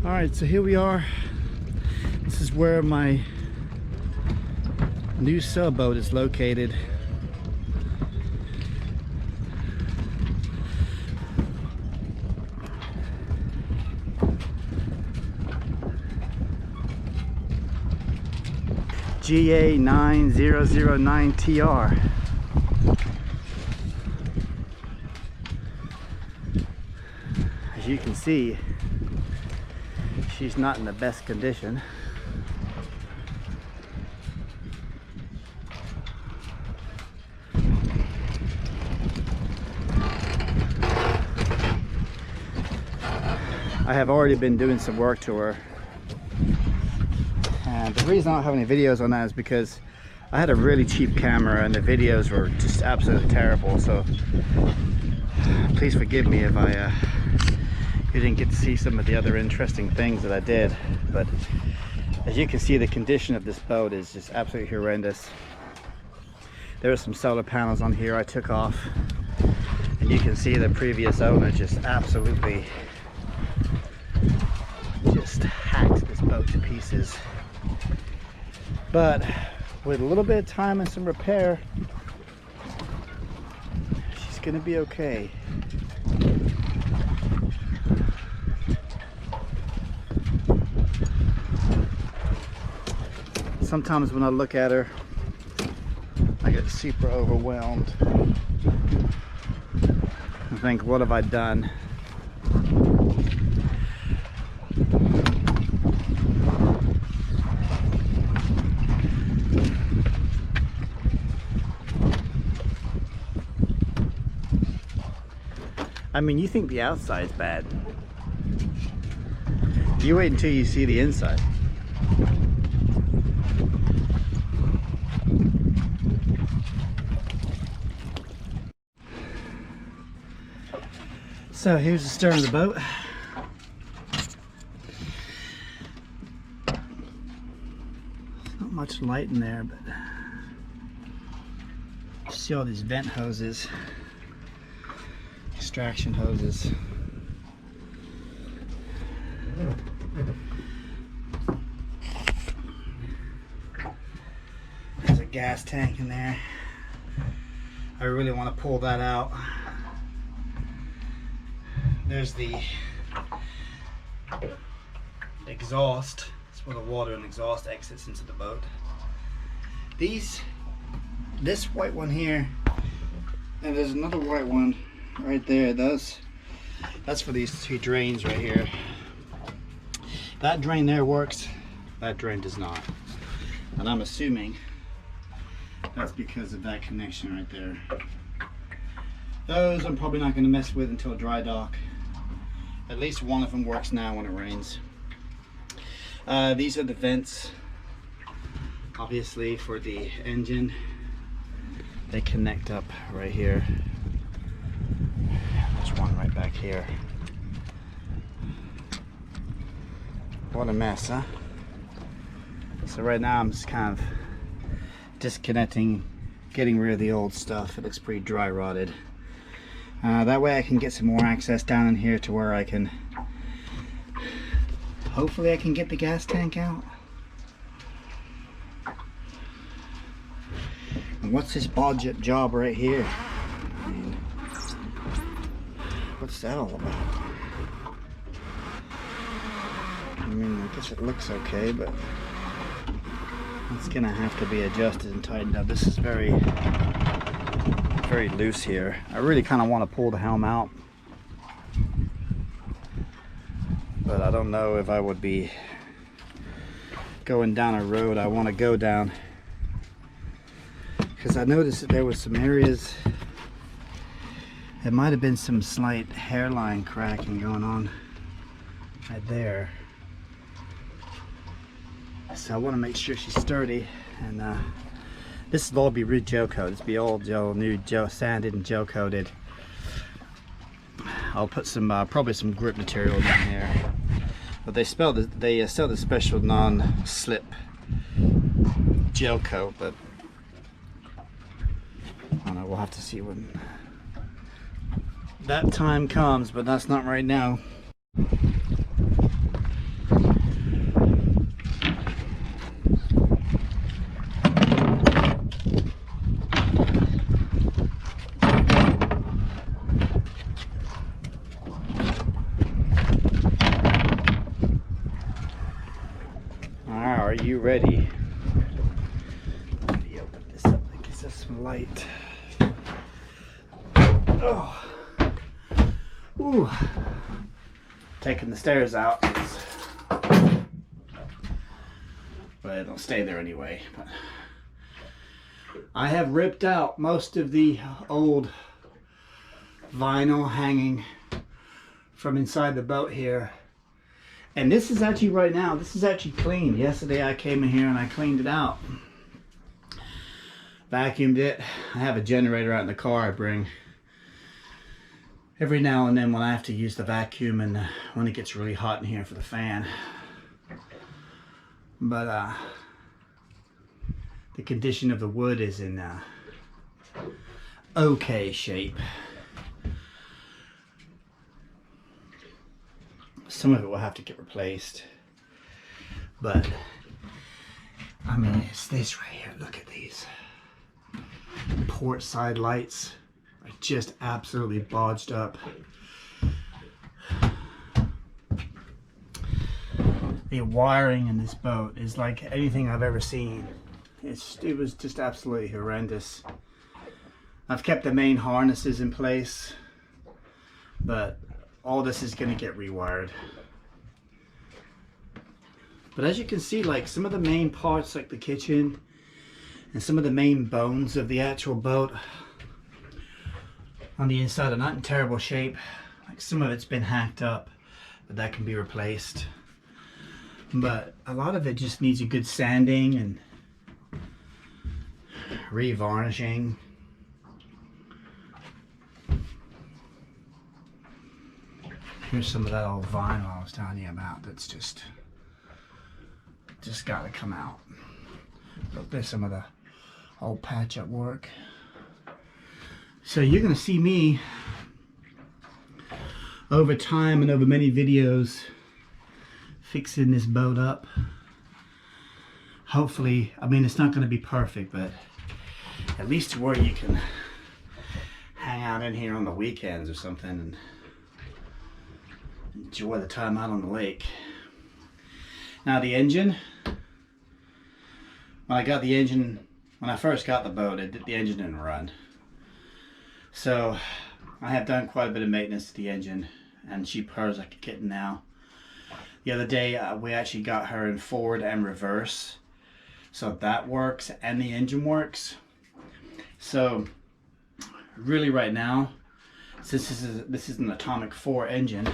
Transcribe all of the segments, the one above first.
Alright, so here we are. This is where my new sailboat is located. GA9009TR. As you can see, she's not in the best condition. I have already been doing some work to her. And the reason I don't have any videos on that is because I had a really cheap camera and the videos were just absolutely terrible. So please forgive me if you didn't get to see some of the other interesting things that I did. But as you can see, the condition of this boat is just absolutely horrendous. There are some solar panels on here I took off, and you can see the previous owner just absolutely just hacked this boat to pieces. But with a little bit of time and some repair, she's gonna be okay. Sometimes when I look at her, I get super overwhelmed. I think, what have I done? I mean, you think the outside's bad. You wait until you see the inside. So here's the stern of the boat. There's not much light in there, but you see all these vent hoses, extraction hoses. There's a gas tank in there. I really want to pull that out. There's the exhaust. That's where the water and exhaust exits into the boat. This white one here, and there's another white one right there. That's for these two drains right here. That drain there works, that drain does not. And I'm assuming that's because of that connection right there. Those I'm probably not going to mess with until dry dock. At least one of them works now when it rains. These are the vents, obviously, for the engine. They connect up right here. There's one right back here. What a mess, huh? So right now I'm just kind of disconnecting, getting rid of the old stuff. It looks pretty dry rotted. That way I can get some more access down in here to where I can, hopefully I can get the gas tank out. And what's this budget job right here? I mean, what's that all about? I mean, I guess it looks okay, but it's gonna have to be adjusted and tightened up. This is very loose here. I really kind of want to pull the helm out, but I don't know if I would be going down a road I want to go down, because I noticed that there was some areas, there might have been some slight hairline cracking going on right there. So I want to make sure she's sturdy, and this will all be re-gel coated. This will be all new gel sanded and gel coated. I'll put some probably some grip material down here, but they sell the special non-slip gel coat. But I don't know, we'll have to see when that time comes, but that's not right now. you ready. Let me open this up. That gives us some light. Oh. Ooh. Taking the stairs out. But it'll stay there anyway. But I have ripped out most of the old vinyl hanging from inside the boat here. And this is actually right now, this is actually clean. Yesterday I came in here and I cleaned it out. Vacuumed it. I have a generator out in the car I bring. Every now and then when I have to use the vacuum and when it gets really hot in here for the fan. But the condition of the wood is in okay shape. Some of it will have to get replaced, but I mean, it's this right here. Look at these port side lights are just absolutely bodged up. The wiring in this boat is like anything I've ever seen. It was just absolutely horrendous. I've kept the main harnesses in place, but all this is going to get rewired. But as you can see, like some of the main parts, like the kitchen and some of the main bones of the actual boat on the inside are not in terrible shape. Like some of it's been hacked up, but that can be replaced. But a lot of it just needs a good sanding and re-varnishing. Here's some of that old vinyl I was telling you about that's just got to come out. Look, there's some of the old patch-up work. So you're going to see me over time and over many videos fixing this boat up. Hopefully, I mean, it's not going to be perfect, but at least to where you can hang out in here on the weekends or something and enjoy the time out on the lake. Now the engine, when I first got the boat, the engine didn't run. So I have done quite a bit of maintenance to the engine, and she purrs like a kitten now. The other day we actually got her in forward and reverse, so that works and the engine works. So really right now, since this is an Atomic 4 engine,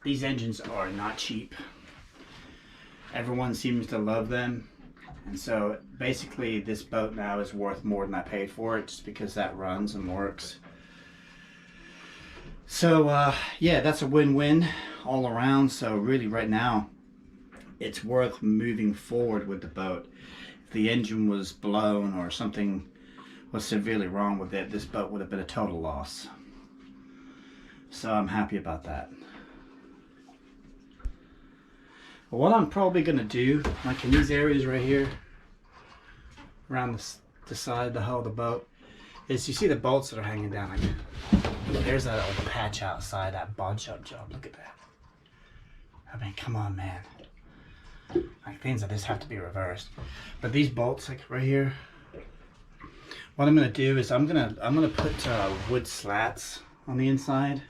these engines are not cheap. Everyone seems to love them, and so basically this boat now is worth more than I paid for it, just because that runs and works. So yeah, that's a win-win all around. So really right now it's worth moving forward with the boat. If the engine was blown or something was severely wrong with it, this boat would have been a total loss. So I'm happy about that. But what I'm probably going to do, like in these areas right here around the side, the hull of the boat, is you see the bolts that are hanging down. Like, there's that old patch outside, that bodge up job. Look at that. I mean, come on, man. Like, things like this have to be reversed. But these bolts, like right here, what I'm gonna do is I'm gonna put wood slats on the inside,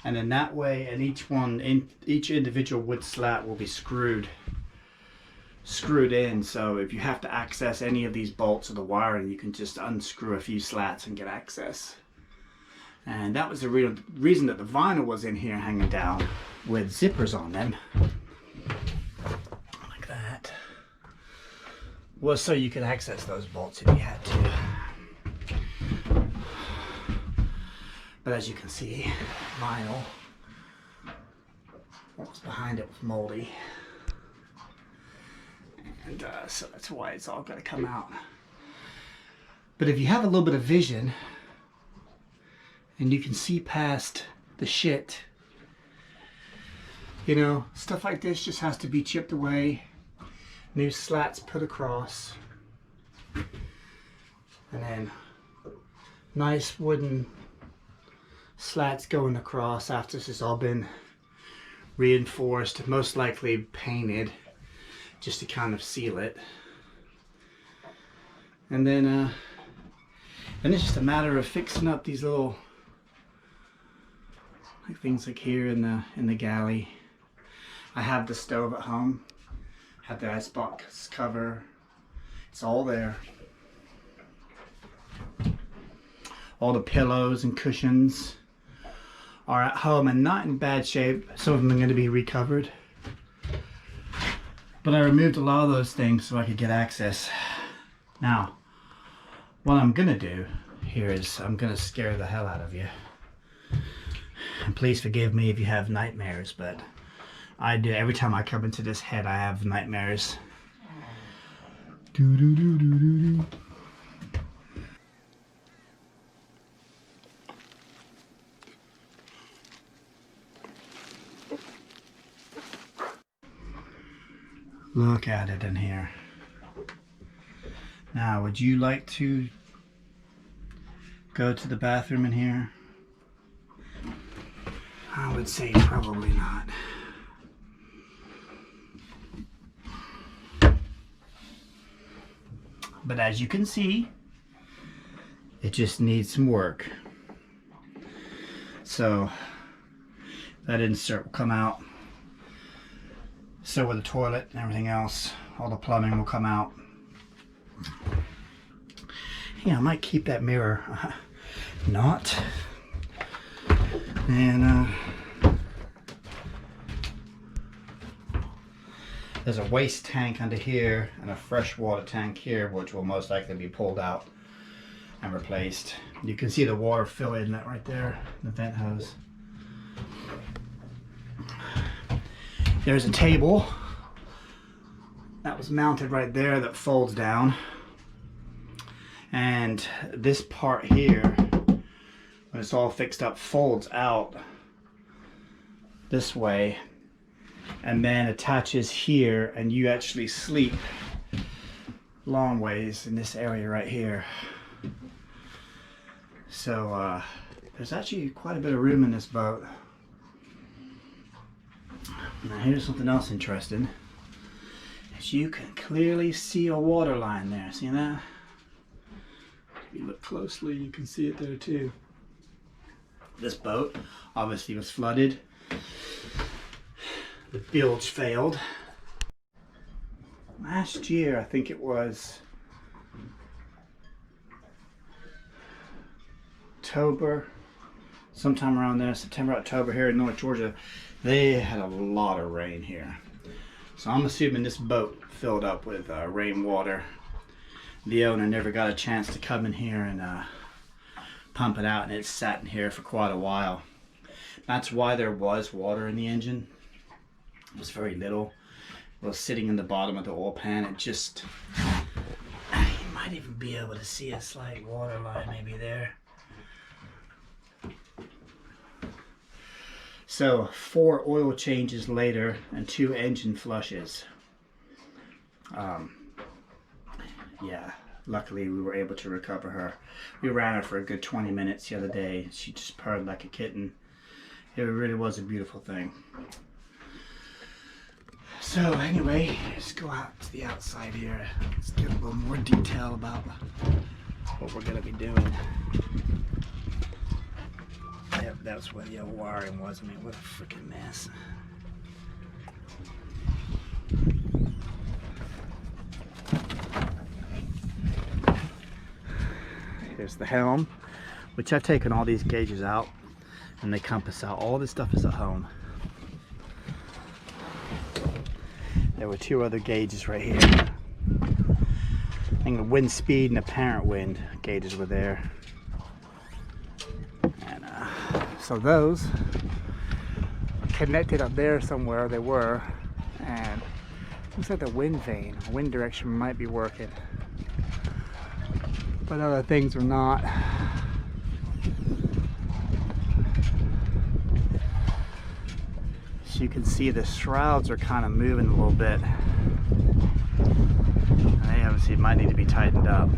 and then that way, and each individual wood slat will be screwed in. So if you have to access any of these bolts or the wiring, you can just unscrew a few slats and get access. And that was the real reason that the vinyl was in here hanging down with zippers on them, like that, was so you could access those bolts if you had to. But as you can see, vinyl, what was behind it was moldy, and so that's why it's all going to come out. But if you have a little bit of vision and you can see past the shit, you know, stuff like this just has to be chipped away, new slats put across, and then nice wooden slats going across after this has all been reinforced, most likely painted, just to kind of seal it. And then it's just a matter of fixing up these little things like here in the galley. I have the stove at home, have the icebox cover. It's all there. All the pillows and cushions are at home and not in bad shape. Some of them are going to be recovered. But I removed a lot of those things so I could get access. Now, what I'm going to do here is I'm going to scare the hell out of you. And please forgive me if you have nightmares, but I do. Every time I come into this head, I have nightmares. Do-do-do-do-do-do. Look at it in here. Now, would you like to go to the bathroom in here? I would say probably not. But as you can see, it just needs some work. So that insert will come out. So will the toilet and everything else. All the plumbing will come out. Yeah, I might keep that mirror. Not. And there's a waste tank under here and a freshwater tank here, which will most likely be pulled out and replaced. You can see the water fill in that right there, the vent hose. There's a table that was mounted right there that folds down. And this part here, when it's all fixed up, folds out this way and then attaches here, and you actually sleep long ways in this area right here. So there's actually quite a bit of room in this boat. Now here's something else interesting. As you can clearly see a water line there. See that? If you look closely, you can see it there too. This boat obviously was flooded. The bilge failed. Last year, I think it was October, sometime around there, September, October here in North Georgia, they had a lot of rain here. So I'm assuming this boat filled up with rainwater. The owner never got a chance to come in here and pump it out, and it sat in here for quite a while. That's why there was water in the engine. It was very little. It was sitting in the bottom of the oil pan. It just, you might even be able to see a slight water line maybe there. So 4 oil changes later and 2 engine flushes. Yeah, luckily we were able to recover her. We ran her for a good 20 minutes the other day. She just purred like a kitten. It really was a beautiful thing. So anyway, let's go out to the outside here. Let's get a little more detail about what we're gonna be doing. Yep, that's where the old wiring was. I mean, what a freaking mess. Here's the helm, which I've taken all these gauges out and they compass out. All this stuff is at home. There were 2 other gauges right here. I think the wind speed and apparent wind gauges were there. And so those connected up there somewhere, they were. And looks like the wind vane, wind direction might be working. But other things were not. So you can see the shrouds are kind of moving a little bit. They obviously might need to be tightened up.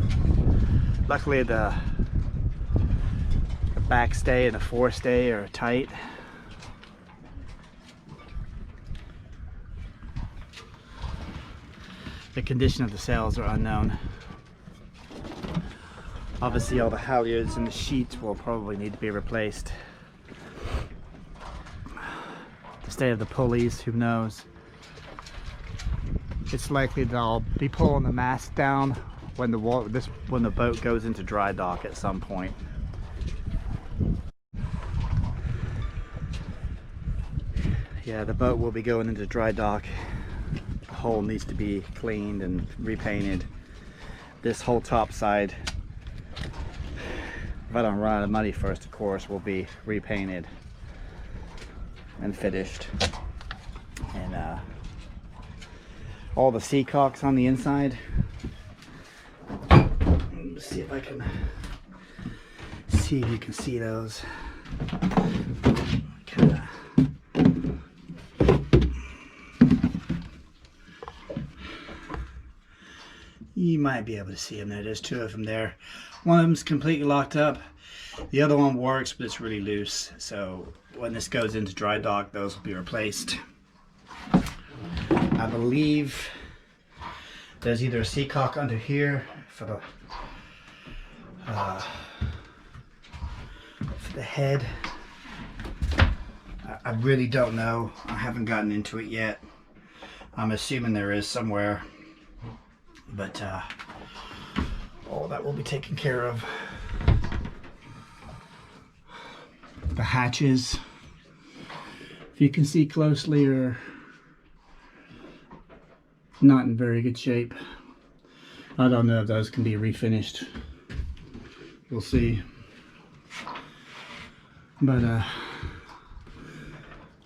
Luckily the backstay and the forestay are tight. The condition of the sails are unknown. Obviously all the halyards and the sheets will probably need to be replaced. The state of the pulleys, who knows? It's likely that I'll be pulling the mast down when the boat goes into dry dock at some point. Yeah, the boat will be going into dry dock. The hull needs to be cleaned and repainted. This whole top side, if I don't run out of money first, of course, will be repainted and finished. And all the seacocks on the inside. Let's see if I can see if you can see those. Kinda. You might be able to see them there. There's two of them there. One of them's completely locked up. The other one works, but it's really loose. So when this goes into dry dock, those will be replaced. I believe there's either a seacock under here for the head. I really don't know. I haven't gotten into it yet. I'm assuming there is somewhere, but all that will be taken care of. The hatches, if you can see closely, are not in very good shape. I don't know if those can be refinished. We'll see. But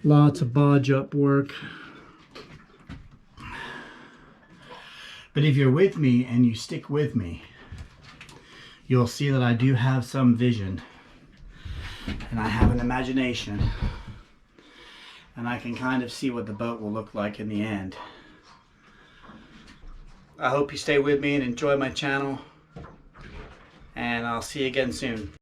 lots of bodge up work. But if you're with me and you stick with me, you'll see that I do have some vision. And I have an imagination. And I can kind of see what the boat will look like in the end. I hope you stay with me and enjoy my channel. And I'll see you again soon.